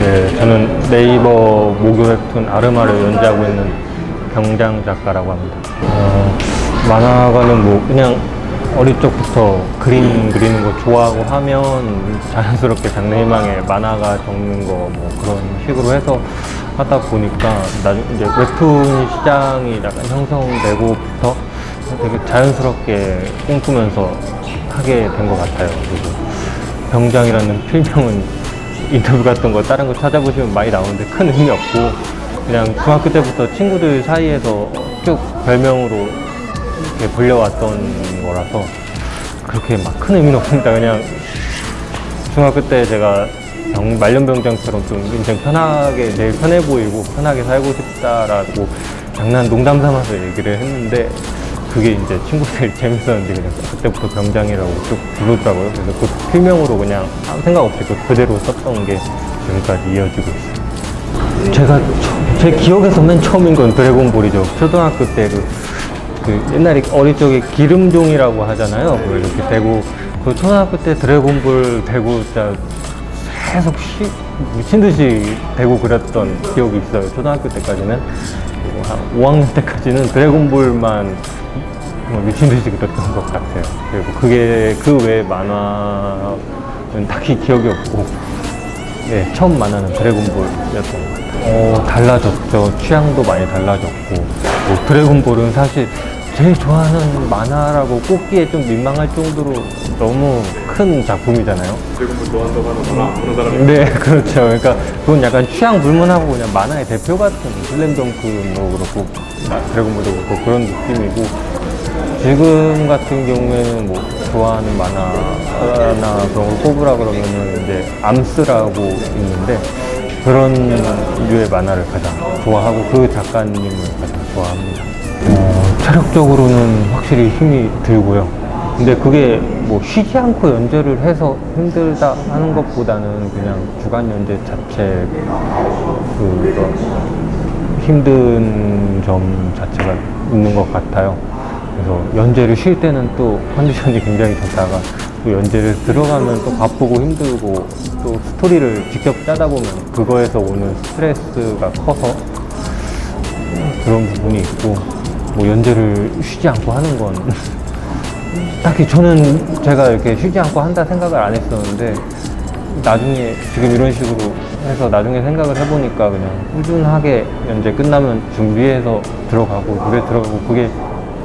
네, 저는 네이버 모교 웹툰 아르마를 연재하고 있는 병장 작가라고 합니다. 만화가는 뭐 그냥 어릴 적부터 그림 그리는 거 좋아하고 하면 자연스럽게 장래희망에 만화가 적는 거 뭐 그런 식으로 해서 하다 보니까 나중에 이제 웹툰 시장이 약간 형성되고부터 되게 자연스럽게 꿈꾸면서 하게 된 것 같아요. 그리고 병장이라는 필명은 인터뷰 같은 거 다른 거 찾아보시면 많이 나오는데 큰 의미 없고 그냥 중학교 때부터 친구들 사이에서 쭉 별명으로 이렇게 불려왔던 거라서 그렇게 막 큰 의미는 없습니다. 그냥 중학교 때 제가 말년병장처럼 좀 인생 편하게, 제일 편해 보이고 편하게 살고 싶다라고 농담 삼아서 얘기를 했는데 그게 이제 친구들이 재밌었는데 그냥 그때부터 병장이라고 쭉 부르더라고요. 그래서 그 필명으로 그냥 아무 생각 없이 그대로 썼던 게 지금까지 이어지고 있어요. 제가 제 기억에서 맨 처음인 건 드래곤볼이죠. 초등학교 때 그 옛날에 어릴 적에 기름종이라고 하잖아요. 이렇게 대고 그 초등학교 때 드래곤볼 대고 진짜 계속 미친 듯이 대고 그렸던 기억이 있어요. 초등학교 때까지는. 그리고 한 5학년 때까지는 드래곤볼만 미친 듯이 그렸던 것 같아요. 그리고 그게 그 외 만화는 딱히 기억이 없고, 네, 처음 만화는 드래곤볼이었던 것 같아요. 달라졌죠. 취향도 많이 달라졌고, 뭐 드래곤볼은 사실 제일 좋아하는 만화라고 꼽기에 좀 민망할 정도로 너무 큰 작품이잖아요. 드래곤볼 좋아한다고 하는 만화 보는 사람이 네, 그렇죠. 그러니까 그건 약간 취향 불문하고 그냥 만화의 대표 같은 슬램덩크도 그렇고 드래곤볼도 그렇고 그런 느낌이고, 지금 같은 경우에는 뭐 좋아하는 만화나 그런 걸 꼽으라 그러면은 이제 암스라고 있는데 그런 류의 만화를 가장 좋아하고 그 작가님을 가장 좋아합니다. 체력적으로는 확실히 힘이 들고요. 근데 그게 뭐 쉬지 않고 연재를 해서 힘들다 하는 것보다는 그냥 주간 연재 자체 힘든 점 자체가 있는 것 같아요. 그래서 연재를 쉴 때는 또 컨디션이 굉장히 좋다가 또 연재를 들어가면 또 바쁘고 힘들고 또 스토리를 직접 짜다 보면 그거에서 오는 스트레스가 커서 그런 부분이 있고, 뭐 연재를 쉬지 않고 하는 건 딱히 저는 제가 이렇게 쉬지 않고 한다 생각을 안 했었는데 나중에 지금 이런 식으로 해서 나중에 생각을 해보니까 그냥 꾸준하게 연재 끝나면 준비해서 들어가고 노래 들어가고 그게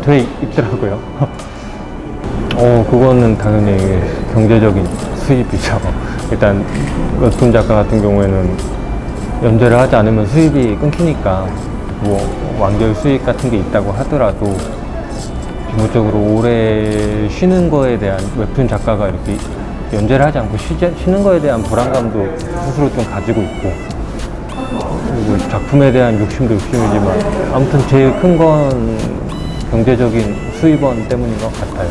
돼 있더라고요. 그거는 당연히 경제적인 수입이죠. 일단 웹툰 작가 같은 경우에는 연재를 하지 않으면 수입이 끊기니까 뭐 완결 수익 같은 게 있다고 하더라도 기본적으로 오래 쉬는 거에 대한 웹툰 작가가 이렇게 연재를 하지 않고 쉬는 거에 대한 불안감도 스스로 좀 가지고 있고, 그리고 작품에 대한 욕심도 욕심이지만 아무튼 제일 큰 건 경제적인 수입원 때문인 것 같아요.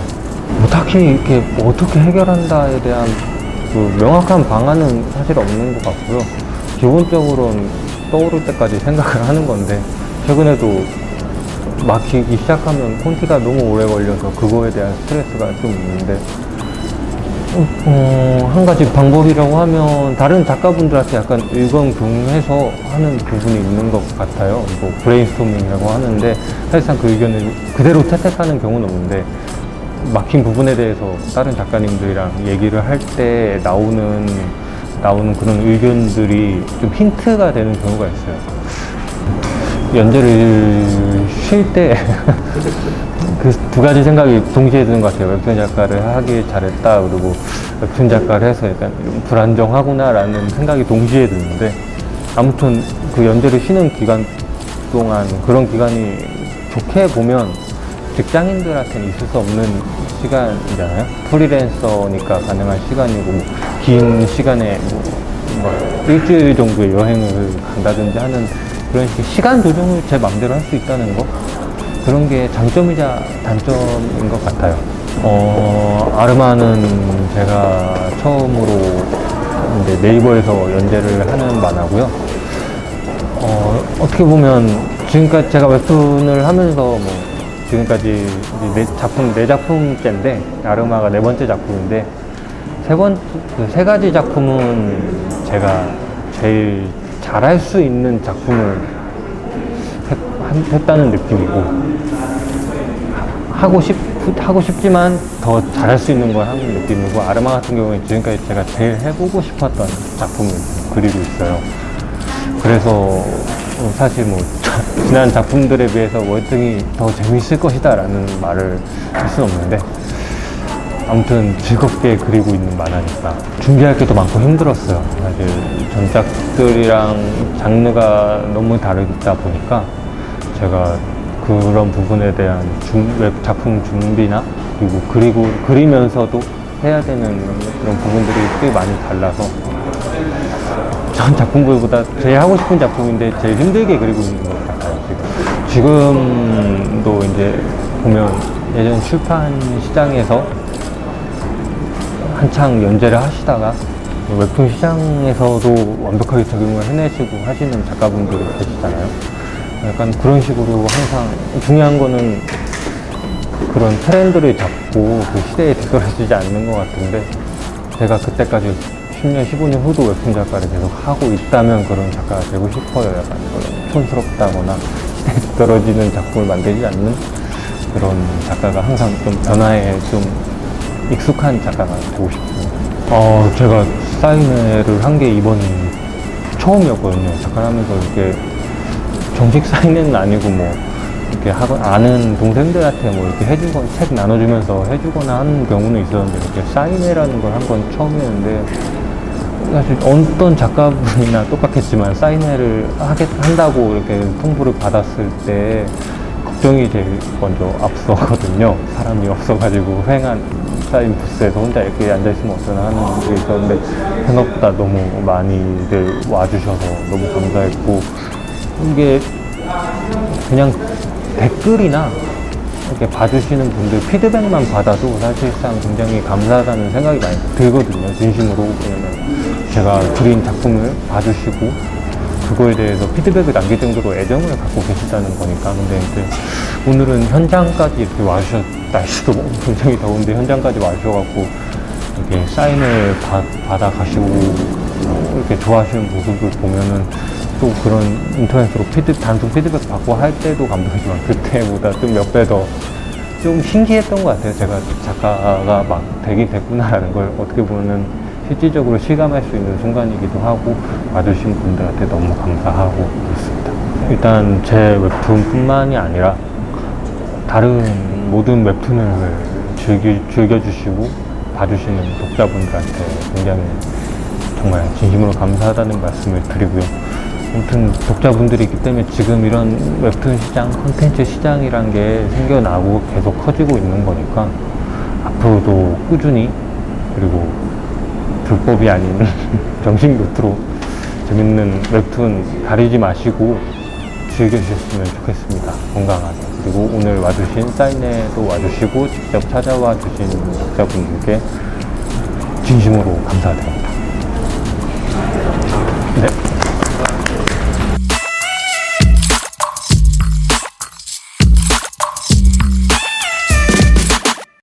뭐 딱히 이렇게 뭐 어떻게 해결한다에 대한 그 명확한 방안은 사실 없는 것 같고요. 기본적으로는 떠오를 때까지 생각을 하는 건데, 최근에도 막히기 시작하면 콘티가 너무 오래 걸려서 그거에 대한 스트레스가 좀 있는데, 한 가지 방법이라고 하면 다른 작가분들한테 약간 의견공유해서 하는 부분이 있는 것 같아요. 뭐 브레인스토밍이라고 하는데 사실상 그 의견을 그대로 채택하는 경우는 없는데, 막힌 부분에 대해서 다른 작가님들이랑 얘기를 할 때 나오는 그런 의견들이 좀 힌트가 되는 경우가 있어요. 연재를 쉴 때 그 두 가지 생각이 동시에 드는 것 같아요. 웹툰 작가를 하길 잘했다, 그리고 웹툰 작가를 해서 약간 불안정하구나 라는 생각이 동시에 드는데, 아무튼 그 연재를 쉬는 기간 동안 그런 기간이 좋게 보면 직장인들한테는 있을 수 없는 시간이잖아요. 프리랜서니까 가능한 시간이고, 뭐 긴 시간에 뭐 일주일 정도의 여행을 간다든지 하는 그런 시간 조정을 제 맘대로 할 수 있다는 거, 그런 게 장점이자 단점인 것 같아요. 아르마는 제가 처음으로 이제 네이버에서 연재를 하는 만화고요. 어떻게 보면 지금까지 제가 웹툰을 하면서 뭐 지금까지 네 작품째인데, 아르마가 네 번째 작품인데, 세 가지 작품은 제가 제일 잘할 수 있는 작품을 했다는 느낌이고, 하고 싶지만 더 잘할 수 있는 걸 하는 느낌이고, 아르마 같은 경우에 지금까지 제가 제일 해보고 싶었던 작품을 그리고 있어요. 그래서 사실 뭐 지난 작품들에 비해서 월등히 더 재밌을 것이다 라는 말을 할 수는 없는데, 아무튼 즐겁게 그리고 있는 만화니까 준비할 게 더 많고 힘들었어요. 사실 전작들이랑 장르가 너무 다르다 보니까 제가 그런 부분에 대한 작품 준비나 그리고 그리면서도 해야 되는 그런 부분들이 꽤 많이 달라서 전 작품들보다 제일 하고 싶은 작품인데 제일 힘들게 그리고 있는 것 같아요. 지금도 이제 보면 예전 출판 시장에서 한창 연재를 하시다가 웹툰 시장에서도 완벽하게 적용을 해내시고 하시는 작가분들이 계시잖아요. 약간 그런 식으로 항상 중요한 거는 그런 트렌드를 잡고 그 시대에 뒤떨어지지 않는 것 같은데, 제가 그때까지 10년, 15년 후도 웹툰 작가를 계속 하고 있다면 그런 작가가 되고 싶어요. 약간 그런 촌스럽다거나 시대에 뒤떨어지는 작품을 만들지 않는 그런 작가가 항상 좀 변화에 좀 익숙한 작가가 되고 싶습니다. 제가 사인회를 한 게 이번이 처음이었거든요. 작가를 하면서 이렇게 정식 사인회는 아니고 뭐 이렇게 아는 동생들한테 뭐 이렇게 해주거나 책 나눠주면서 해주거나 하는 경우는 있었는데, 이렇게 사인회라는 걸 한 건 처음이었는데, 사실 어떤 작가분이나 똑같겠지만 사인회를 한다고 이렇게 통보를 받았을 때 걱정이 제일 먼저 앞서거든요. 사람이 없어가지고 휑한 사인 부스에서 혼자 이렇게 앉아있으면 어쩌나 하는 게 있었는데, 생각보다 너무 많이들 와주셔서 너무 감사했고, 이게 그냥 댓글이나 이렇게 봐주시는 분들 피드백만 받아도 사실상 굉장히 감사하다는 생각이 많이 들거든요. 진심으로. 왜냐면 제가 그린 작품을 봐주시고 그거에 대해서 피드백을 남길 정도로 애정을 갖고 계시다는 거니까. 근데 이제 오늘은 현장까지 이렇게 날씨도 굉장히 더운데 현장까지 와주셔갖고 이렇게 사인을 받아가시고 이렇게 좋아하시는 모습을 보면은, 또 그런 인터넷으로 단순 피드백 받고 할 때도 감동이지만 그때보다 좀 몇 배 더 좀 신기했던 것 같아요. 제가 작가가 막 되긴 됐구나라는 걸 어떻게 보면은 실질적으로 실감할 수 있는 순간이기도 하고, 와주신 분들한테 너무 감사하고 있습니다. 일단 제 웹툰뿐만이 아니라 다른 모든 웹툰을 즐겨주시고 봐주시는 독자분들한테 굉장히 정말 진심으로 감사하다는 말씀을 드리고요. 아무튼 독자분들이 있기 때문에 지금 이런 웹툰 시장, 콘텐츠 시장이란 게 생겨나고 계속 커지고 있는 거니까 앞으로도 꾸준히, 그리고 불법이 아닌 정식 루트로 재밌는 웹툰 가리지 마시고 즐겨주셨으면 좋겠습니다. 건강하게. 그리고 오늘 와주신 사인회도 와주시고 직접 찾아와 주신 독자분들께 진심으로 감사드립니다. 네.